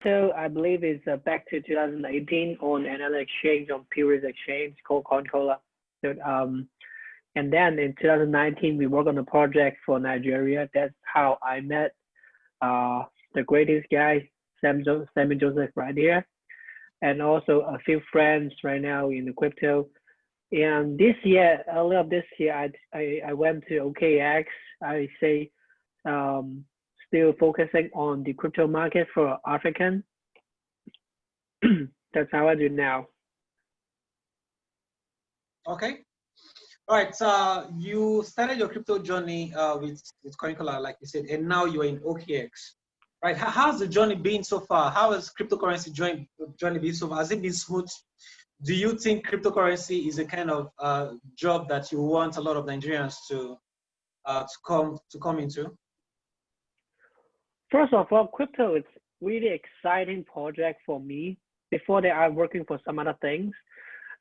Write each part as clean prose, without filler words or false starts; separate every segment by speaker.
Speaker 1: crypto, I believe, is back to 2018 on another exchange, on Purist Exchange called Concola. So, and then in 2019, we worked on a project for Nigeria. That's how I met the greatest guy, Sammy Joseph, right here, and also a few friends right now in the crypto. And this year, earlier this year, I went to OKEX. I say still focusing on the crypto market for African. That's how I do now.
Speaker 2: Okay. All right. You started your crypto journey with Coincola, like you said, and now you're in OKEX. Right. How's the journey been so far? How has cryptocurrency journey been so far? Has it been smooth? Do you think cryptocurrency is a kind of job that you want a lot of Nigerians to come into?
Speaker 1: First of all, crypto is really exciting project for me. Before that, I'm working for some other things.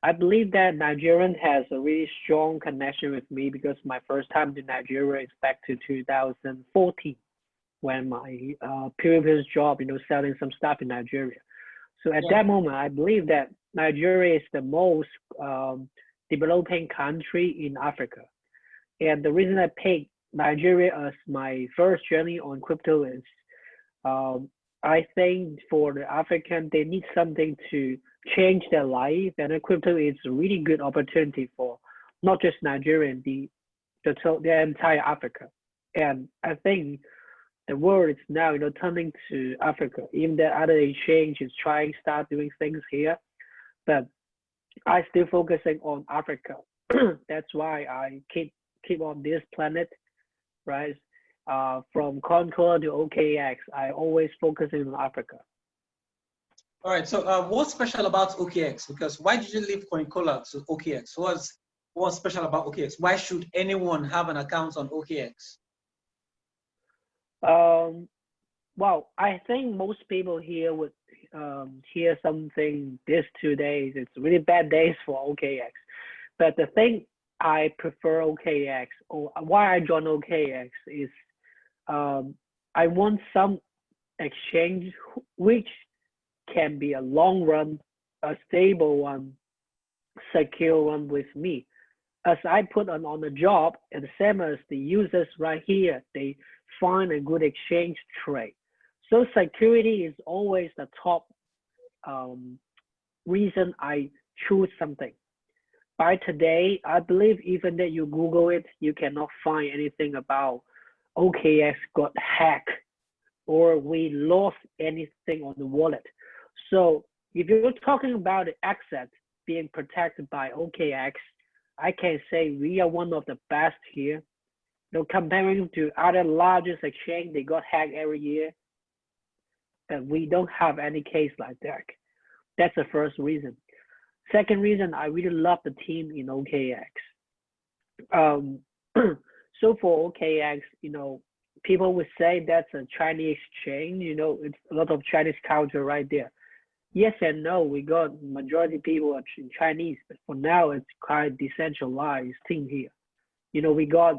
Speaker 1: I believe that Nigerian has a really strong connection with me because my first time to Nigeria is back to 2014 when my previous job, selling some stuff in Nigeria. So at that moment, I believe that Nigeria is the most developing country in Africa. And the reason I picked Nigeria as my first journey on crypto is I think for the African, they need something to change their life, and crypto is a really good opportunity for not just Nigeria, the entire Africa. And I think the world is now turning to Africa. Even the other exchange is trying to start doing things here, but I still focusing on Africa. That's why I keep on this planet, right? From Concord to OKEX, I always focusing on Africa.
Speaker 2: All right. So, what's special about OKEX? Because why did you leave Coincola to OKEX? What's special about OKEX? Why should anyone have an account on OKEX?
Speaker 1: Well, I think most people here would hear something these 2 days. It's really bad days for OKEX. But the thing I prefer OKEX, or why I joined OKEX, is I want some exchange which can be a long run, a stable one, secure one with me. As I put on the job, and the same as the users right here, they find a good exchange trade. So security is always the top reason I choose something. By today, I believe even that you Google it, you cannot find anything about OKEX got hacked or we lost anything on the wallet. So if you're talking about the assets being protected by OKEX, I can say we are one of the best here. Comparing to other largest exchange, they got hacked every year, but we don't have any case like that. That's the first reason. Second reason, I really love the team in OKEX. So for OKEX, people would say that's a Chinese exchange. It's a lot of Chinese culture right there. Yes and no. We got majority people in Chinese, but for now it's quite decentralized team here. We got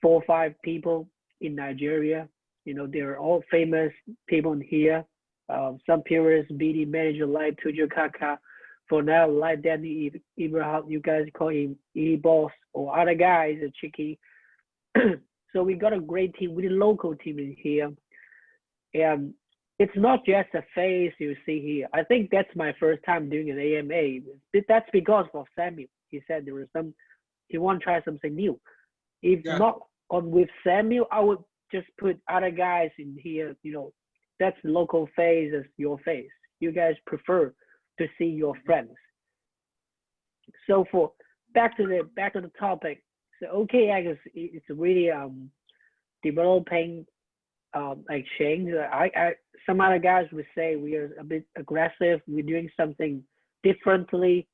Speaker 1: 4 or 5 people in Nigeria. They're all famous people in here. Some peers, BD manager like Tujo Kaka. For now, like Danny Ibrahim, you guys call him E-Boss, or other guys, a Chicky. So we got a great team, really local team in here. And it's not just a face you see here. I think that's my first time doing an AMA. That's because of Samuel. He said there was he want to try something new. If not on with Samuel, I would just put other guys in here. That's local face as your face. You guys prefer to see your friends. So for back to the topic. So OKEX is really developing exchange. Some other guys would say we are a bit aggressive. We're doing something differently,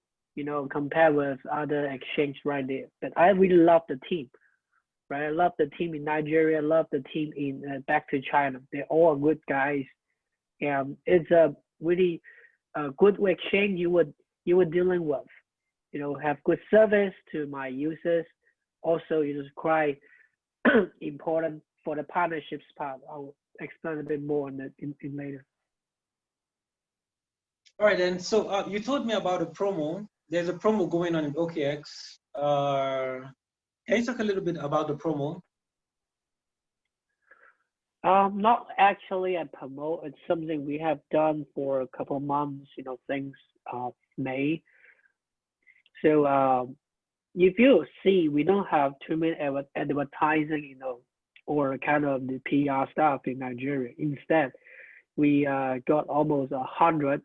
Speaker 1: compared with other exchange right there. But I really love the team, right? I love the team in Nigeria. I love the team in back to China. They're all good guys, and it's a really good exchange you were dealing with. Have good service to my users. Also, it is quite important for the partnerships part. I'll explain a bit more on that in later.
Speaker 2: All right, then. So you told me about a promo. There's a promo going on in OKX. Can you talk a little bit about the promo?
Speaker 1: Not actually a promote. It's something we have done for a couple of months, things May. So if you see, we don't have too many advertising, or kind of the PR stuff in Nigeria. Instead, we got almost 100.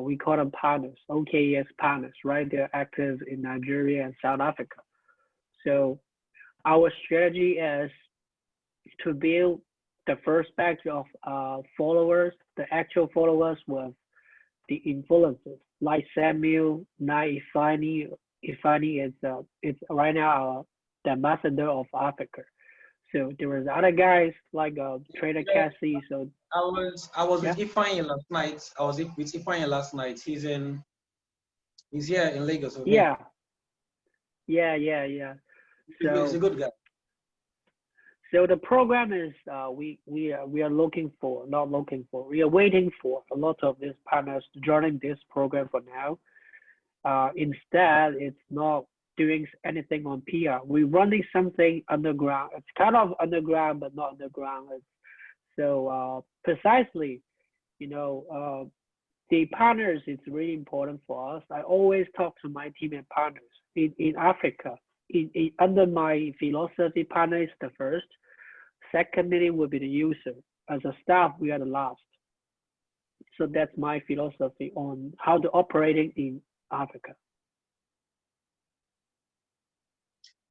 Speaker 1: We call them partners, OKEX partners, right? They're active in Nigeria and South Africa. So our strategy is to build the first batch of followers, the actual followers with the influencers, like Samuel, Nai Ifani. Ifani is right now the ambassador of Africa. So there was other guys like Trader Cassie. So
Speaker 2: I was
Speaker 1: yeah,
Speaker 2: with Ifeanyi last night. I was with Ifeanyi last night. He's here in Lagos with me.
Speaker 1: yeah.
Speaker 2: He's a good guy.
Speaker 1: So the program is we are looking for, not looking for, we are waiting for a lot of these partners joining this program for now. Instead, it's not doing anything on PR. We're running something underground. It's kind of underground, but not underground. So precisely, the partners is really important for us. I always talk to my team and partners in Africa. Under my philosophy, partner is the first. Second meeting will be the user. As a staff, we are the last. So that's my philosophy on how to operating in Africa.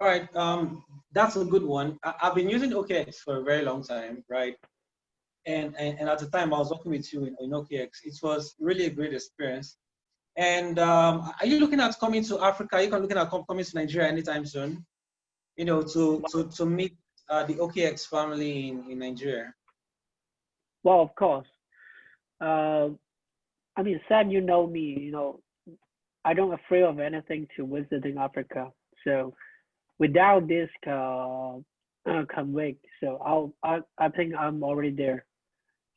Speaker 2: All right, that's a good one. I've been using OKX for a very long time, right? And at the time I was working with you in OKX, it was really a great experience. And are you looking at coming to Africa? Are you looking at coming to Nigeria anytime soon? To meet the OKX family in Nigeria.
Speaker 1: Well, of course. I mean, Sam, you know me. I don't afraid of anything to visiting Africa. So without this convict, so I think I'm already there.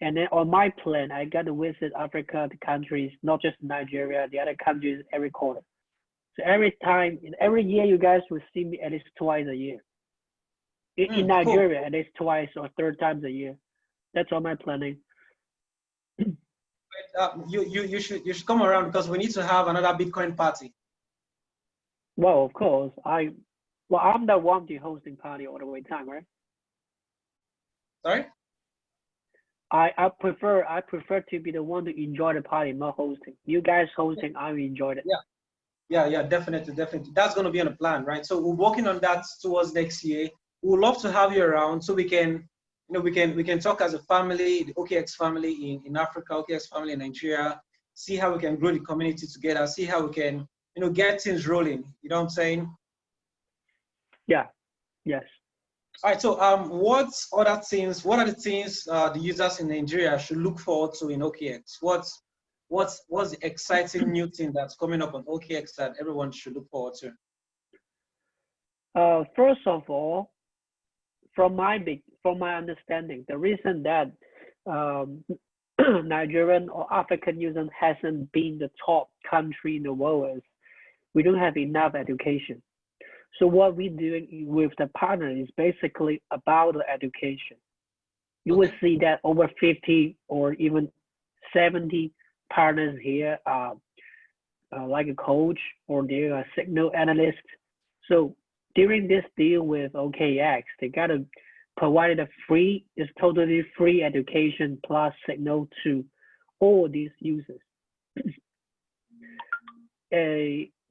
Speaker 1: And then on my plan, I got to visit Africa, the countries, not just Nigeria, the other countries every quarter. So every year, you guys will see me at least twice a year. In Nigeria,
Speaker 2: cool.
Speaker 1: at least twice or third times a year. That's all my planning.
Speaker 2: You should come around because we need to have another Bitcoin party.
Speaker 1: Well, of course, I'm the one to hosting party all the way time, right?
Speaker 2: Sorry?
Speaker 1: I prefer to be the one to enjoy the party, not hosting. You guys hosting, I enjoyed it.
Speaker 2: Yeah, definitely. That's going to be on the plan, right? So we're working on that towards next year. We would love to have you around so we can, we can talk as a family, the OKX family in Africa, OKX family in Nigeria, see how we can grow the community together, see how we can, get things rolling. You know what I'm saying?
Speaker 1: Yeah. Yes.
Speaker 2: All right. So what are the things the users in Nigeria should look forward to in OKX? What's the exciting new thing that's coming up on OKX that everyone should look forward to?
Speaker 1: First of all, from my understanding, the reason that Nigerian or African users hasn't been the top country in the world is we don't have enough education. So what we're doing with the partner is basically about the education. You will see that over 50 or even 70 partners here are like a coach or they're a signal analyst. So during this deal with OKEX, they got to provide it's totally free education plus signal to all these users.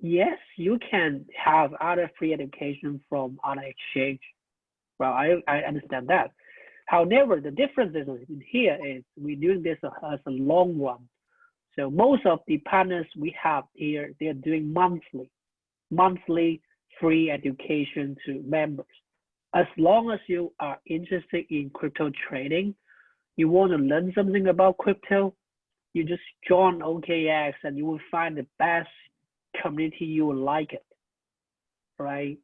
Speaker 1: Yes, you can have other free education from other exchange. Well, I understand that. However, the difference is in here is we're doing this as a long run. So most of the partners we have here, they're doing monthly free education to members. As long as you are interested in crypto trading, you want to learn something about crypto, you just join OKEX and you will find the best community you will like it, right?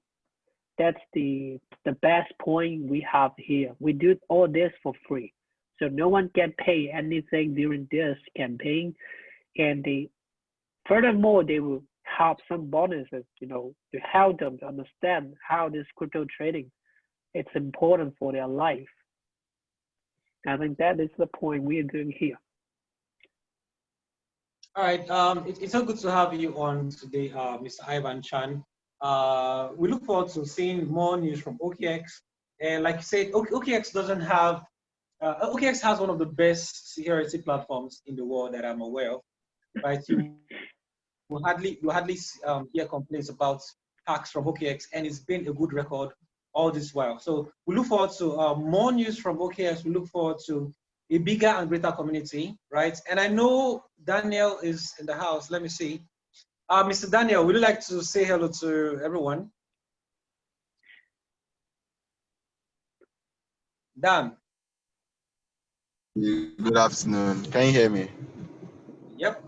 Speaker 1: That's the best point we have here. We do all this for free, so no one get paid anything during this campaign. And furthermore, they will have some bonuses, to help them to understand how this crypto trading it's important for their life. I think that is the point we are doing here.
Speaker 2: All right. It's so good to have you on today, Mr. Ivan Chan. We look forward to seeing more news from OKEX. And like you said, OKEX doesn't have, OKEX has one of the best security platforms in the world that I'm aware of, right? You hardly hear complaints about hacks from OKEX, and it's been a good record all this while. So we look forward to more news from OKEX. We look forward to a bigger and greater community, right? And I know Daniel is in the house. Let me see. Mr. Daniel, would you like to say hello to everyone? Dan.
Speaker 3: Good afternoon. Can you hear me?
Speaker 2: Yep.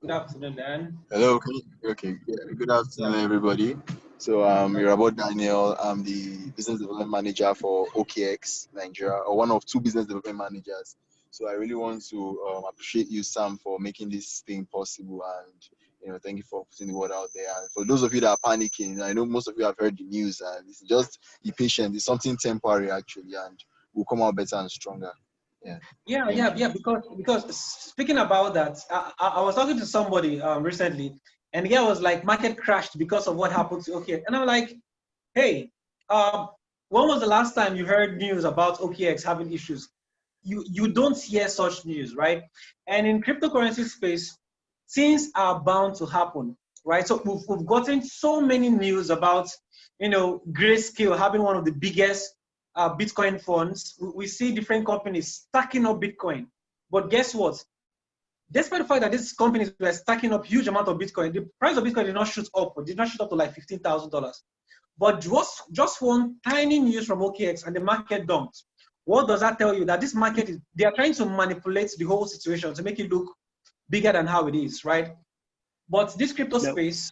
Speaker 2: Good afternoon, Dan.
Speaker 3: Hello. Okay. Yeah. Good afternoon, everybody. So you're about Daniel. I'm the business development manager for OKEX Nigeria, or one of two business development managers. So I really want to appreciate you, Sam, for making this thing possible, and thank you for putting the word out there. And for those of you that are panicking, I know most of you have heard the news, and it's just be patient. It's something temporary actually, and we'll come out better and stronger.
Speaker 2: Yeah. Because speaking about that, I was talking to somebody recently, and the guy was like, market crashed because of what happened to OKEX. And I'm like, hey, when was the last time you heard news about OKEX having issues? You don't hear such news, right? And in cryptocurrency space, things are bound to happen, right? So we've gotten so many news about, Grayscale having one of the biggest Bitcoin funds. We see different companies stacking up Bitcoin. But guess what? Despite the fact that these companies were stacking up huge amount of Bitcoin, the price of Bitcoin did not shoot up, or did not shoot up to like $15,000. But just one tiny news from OKEX and the market dumped. What does that tell you? That this market they are trying to manipulate the whole situation to make it look bigger than how it is, right? But this crypto space,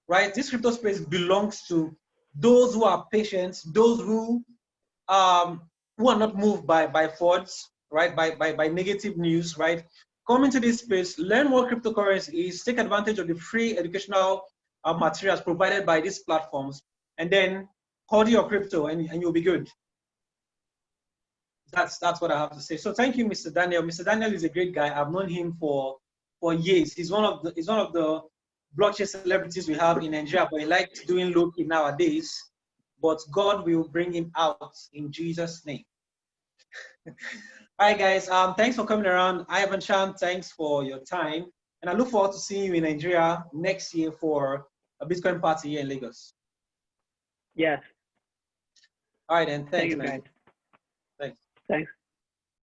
Speaker 2: right? This crypto space belongs to those who are patient, those who are not moved by frauds, right? By negative news, right? Come into this space, learn what cryptocurrency is, take advantage of the free educational materials provided by these platforms, and then hold your crypto, and you'll be good. That's what I have to say. So thank you, Mr. Daniel. Mr. Daniel is a great guy. I've known him for years. He's one of the blockchain celebrities we have in Nigeria, but he likes doing low-key nowadays. But God will bring him out in Jesus' name. All right, guys. Thanks for coming around. Ivan Chan, thanks for your time. And I look forward to seeing you in Nigeria next year for a Bitcoin party here in Lagos.
Speaker 1: Yes.
Speaker 2: All right, then. Thanks,
Speaker 1: Thank you,
Speaker 2: man.
Speaker 1: guys. Thanks.